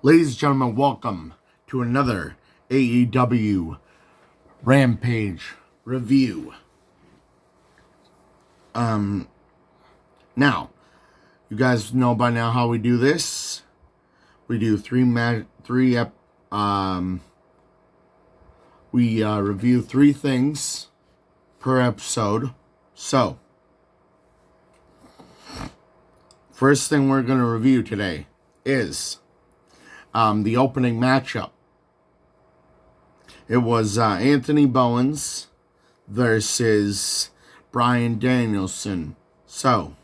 Ladies and gentlemen, welcome to another AEW Rampage review. Now, you guys know by now how we do this. We do review three things per episode. So, first thing we're going to review today is the opening matchup. It was Anthony Bowens versus Bryan Danielson. So,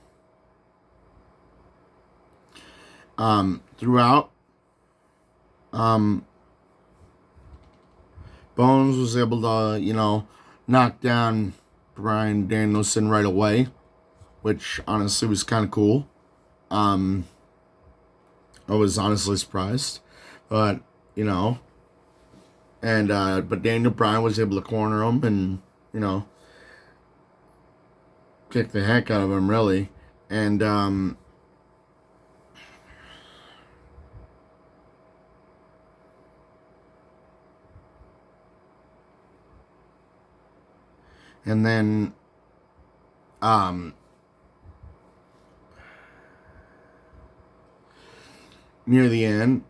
throughout, Bowens was able to, knock down Bryan Danielson right away, which honestly was kind of cool. I was honestly surprised, but but Daniel Bryan was able to corner him and kick the heck out of him really, and then near the end,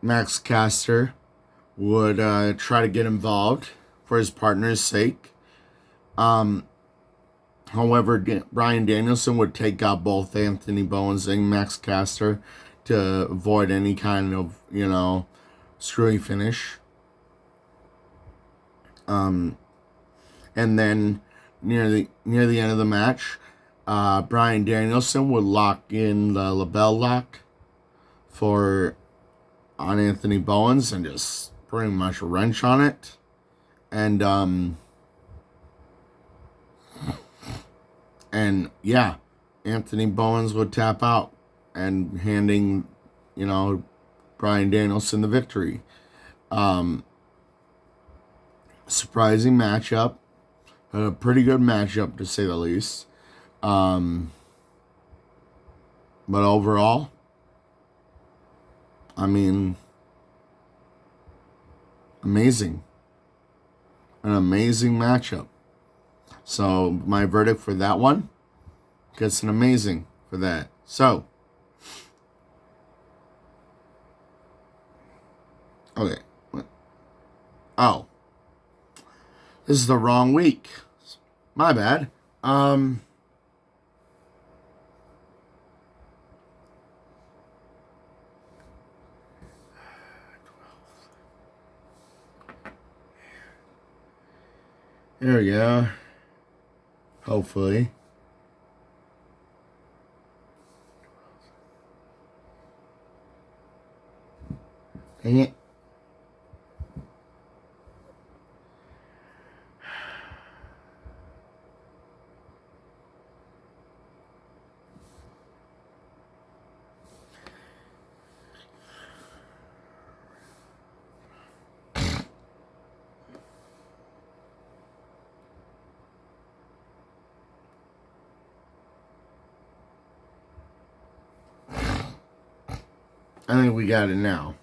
Max Caster would try to get involved for his partner's sake. However, Bryan Danielson would take out both Anthony Bowens and Max Caster to avoid any kind of, screwy finish. And then near the end of the match, Bryan Danielson would lock in the label lock on Anthony Bowens and just pretty much wrench on it. And Anthony Bowens would tap out and handing, Bryan Danielson the victory. Surprising matchup. A pretty good matchup to say the least. But overall, amazing. An amazing matchup. So my verdict for that one gets an amazing for that. So, okay. Oh, this is the wrong week. My bad. There we go. Hopefully. Dang it. I think we got it now.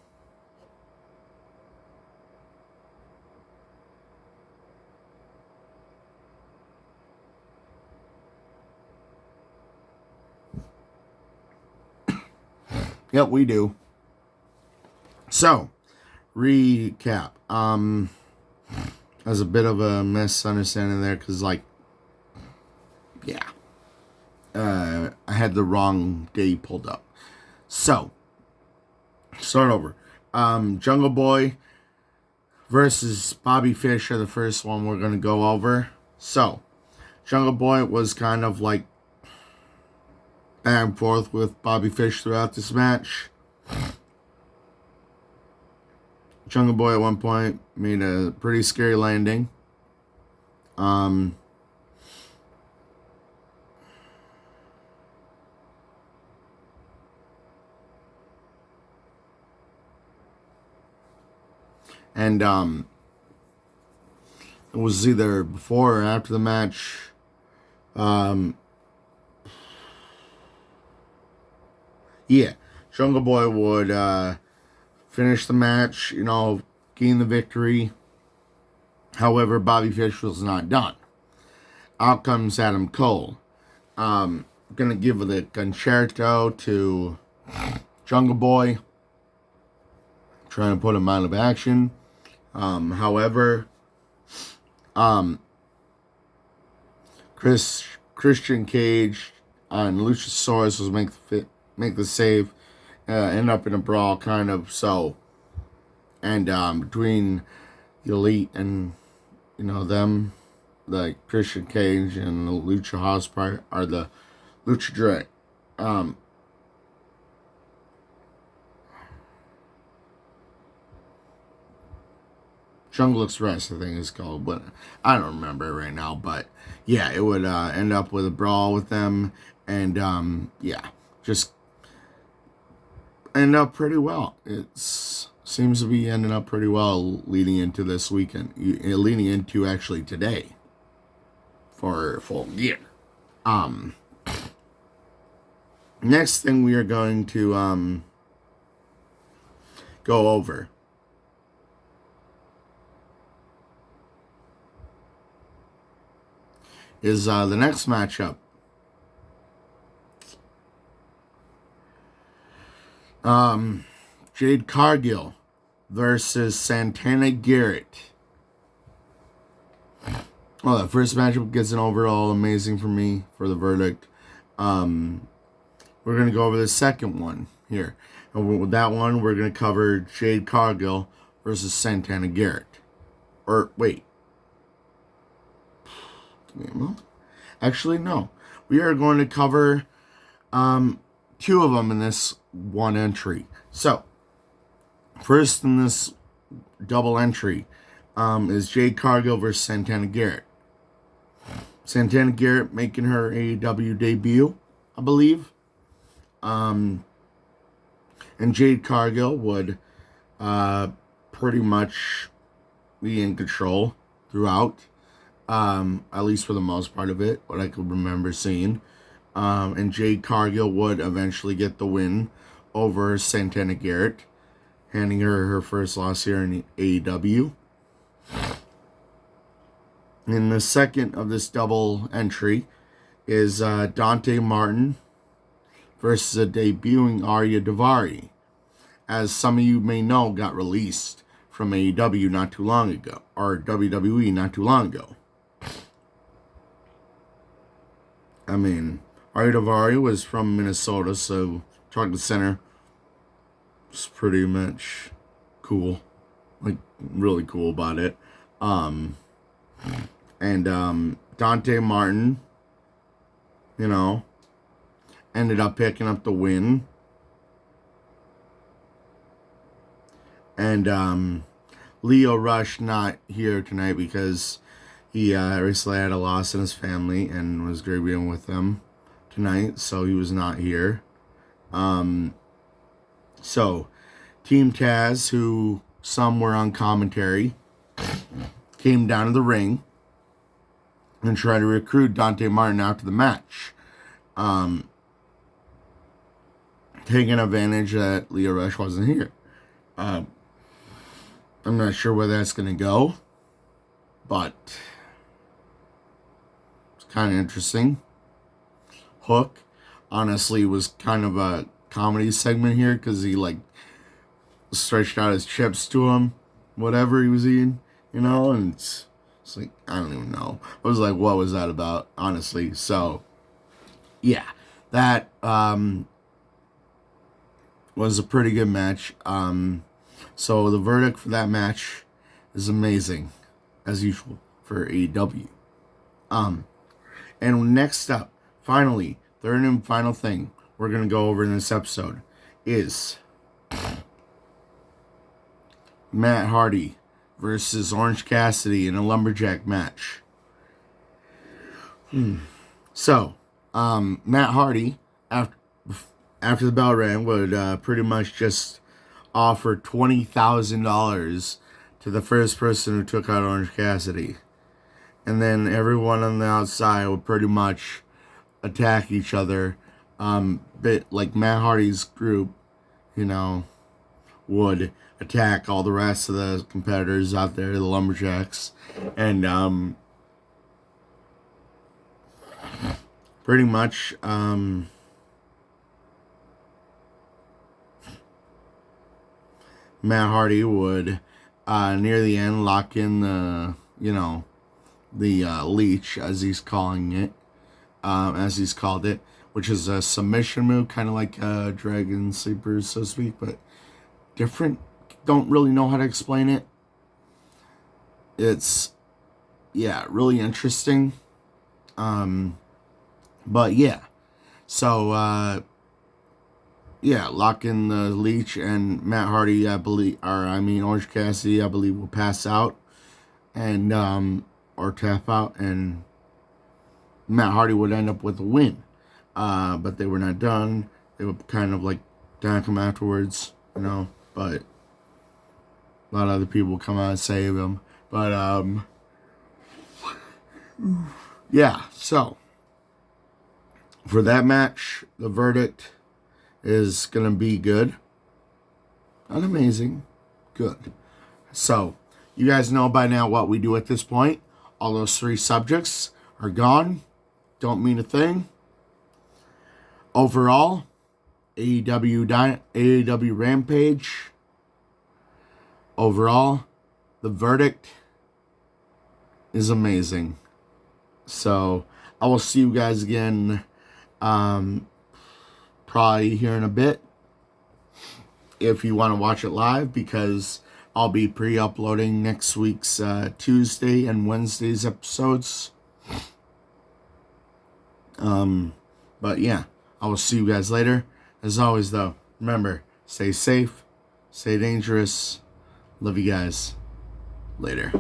Yep, we do. So, recap. There's a bit of a misunderstanding there because, I had the wrong day pulled up. So, start over. Jungle Boy versus Bobby Fish are the first one we're going to go over. So, Jungle Boy was kind of like back and forth with Bobby Fish throughout this match. Jungle Boy at one point made a pretty scary landing. And it was either before or after the match. Yeah, Jungle Boy would finish the match, gain the victory. However, Bobby Fish was not done. Out comes Adam Cole. Gonna give the concerto to Jungle Boy, trying to put him out of action. However, Christian Cage and Luchasaurus was make the save, end up in a brawl kind of. So, and between the Elite and them, like Christian Cage and the Lucha House part are the Lucha Drake. Jungle Express, I think it's called, but I don't remember it right now. But yeah, it would end up with a brawl with them, and just end up pretty well. It seems to be ending up pretty well leading into this weekend, leading into actually today for Full Gear. Next thing we are going to go over is the next matchup. Jade Cargill versus Santana Garrett. Well, that first matchup gets an overall amazing for me for the verdict. We're going to go over the second one here. And with that one, we're going to cover Jade Cargill versus Santana Garrett. Or, wait. Give me a moment. Actually, no. We are going to cover two of them in this one entry. So, first in this double entry is Jade Cargill versus Santana Garrett. Santana Garrett making her AEW debut, I believe. And Jade Cargill would pretty much be in control throughout, at least for the most part of it, what I could remember seeing. And Jade Cargill would eventually get the win over Santana Garrett, handing her her first loss here in AEW. And the second of this double entry is Dante Martin versus a debuting Arya Daivari. As some of you may know, got released from AEW not too long ago, or WWE not too long ago. I mean, Arya Daivari was from Minnesota, so Target Center was pretty much cool. Like, really cool about it. And Dante Martin, ended up picking up the win. And Leo Rush not here tonight because he recently had a loss in his family and was grieving with them tonight, so he was not here. So Team Taz, who some were on commentary, came down to the ring and tried to recruit Dante Martin after the match, taking advantage that Leo Rush wasn't here. I'm not sure where that's going to go, but it's kind of interesting. Hook, honestly, was kind of a comedy segment here because he, stretched out his chips to him, whatever he was eating, and it's like, I don't even know. I was like, what was that about, honestly? So, yeah, that was a pretty good match. So the verdict for that match is amazing, as usual, for AEW. And next up, finally, third and final thing we're going to go over in this episode is Matt Hardy versus Orange Cassidy in a lumberjack match. So, Matt Hardy, after the bell rang, would pretty much just offer $20,000 to the first person who took out Orange Cassidy. And then everyone on the outside would pretty much attack each other. But like Matt Hardy's group you know, would attack all the rest of the competitors out there, the Lumberjacks. And pretty much Matt Hardy would near the end lock in the, the leech, as he's calling it, as he's called it, which is a submission move, kind of like Dragon Sleepers, so to speak, but different. Don't really know how to explain it. It's, really interesting. But yeah, so lock in the leech, and Matt Hardy, Orange Cassidy, I believe, will pass out and or tap out, and Matt Hardy would end up with a win. But they were not done. They would kind of like thank him afterwards, but a lot of other people come out and save him. But so for that match, the verdict is going to be good. Not amazing. Good. So, you guys know by now what we do at this point. All those 3 subjects are gone. Don't mean a thing. Overall, AEW Rampage. Overall, the verdict is amazing. So, I will see you guys again probably here in a bit, if you want to watch it live, because I'll be pre-uploading next week's Tuesday and Wednesday's episodes. But yeah, I will see you guys later. As always, though, remember, stay safe, stay dangerous. Love you guys. Later.